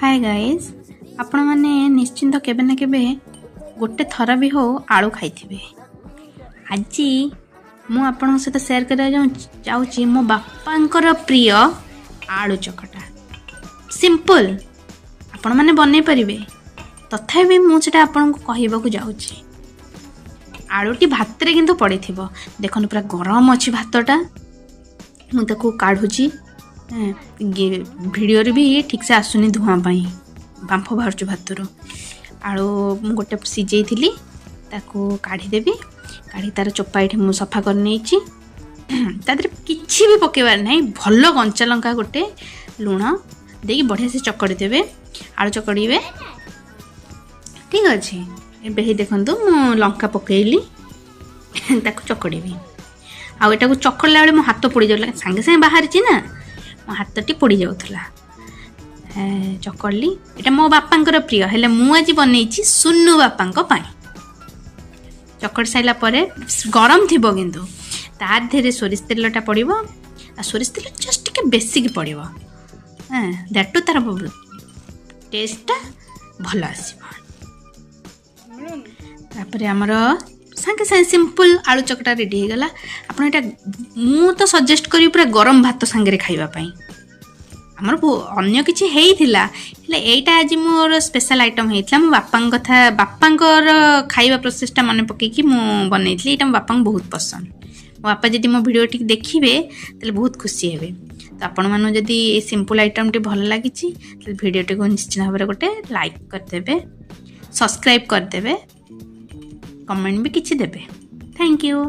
Hi guys आपण मैंने निश्चिंत केबे ना केबे गोटे थर भी हो आलू खाइथिबे। आज मु आपण सहित शेयर करा जाऊँ मो बापांकर प्रिय आलू चकटा। सिंपल आपण मैंने बनै परिबे, तथापि मुझे आपन को कहबाकू जाऊँगी। आलूटी भात रे किंतु पड़ी थिबो। देखन पूरा गरम अच्छी भातटा, मुझे काढ़ुची वीडियो भी ठीक से आसुनी धुआं पाई बांफ बाहर भात आलू गोटे सीझे थी ताकू काढ़ीदेवी। काढ़ी तार चोपा ये मुझे सफा कर किसी भी पकेबार ना, भल कंचा लंका गोटे लुण दे बढ़िया से चकड़ी देवे। आलू चकड़े ठीक अच्छे। ये देखु मु लंका पकईली ताकू चकड़ी आटा को चकड़ला बेले मो हाथ पोड़ जाऊला, सांगे सांगे बाहरी ना मो हाथटी पोड़ जाऊला। चकड़ली एटा मो बापांकर प्रिय हेले मु आज बनईची सुनु बापांक पाई। चकड़ साइला परे गरम थिबो किंतु तार धेरे सोरिष तेलटा पड़िबो। आ सोरिष तेल जस्ट टिके बेसी की पड़िबो, दैट टू तार टेस्टटा भल आसीबो। तापरे हमर सांगे सांगे सिंपल आलू चकटा रेडी हो गला। आपन एटा मु तो सजेस्ट करी पूरा गरम भात सांगे खाइबा पई। हमर अन्य किछि हेइथिला हेले एटा आज मोर स्पेशल आइटम हेइथिला। मो बापांकर खाइबा प्रोसेसटा मने पके कि मु बनैथिली। एटा मो बापांक बहुत पसंद। मो बापा जदि मो वीडियो टिक देखिबे तले बहुत खुशी हेबे। तो आपण मानु जदि ए सिंपल आइटम टी भल लागिछि तले वीडियो टी को निश्चित भाबरे गोटे लाइक कर देबे, सब्सक्राइब कर देबे, कमेंट भी किछि देबे। Thank you.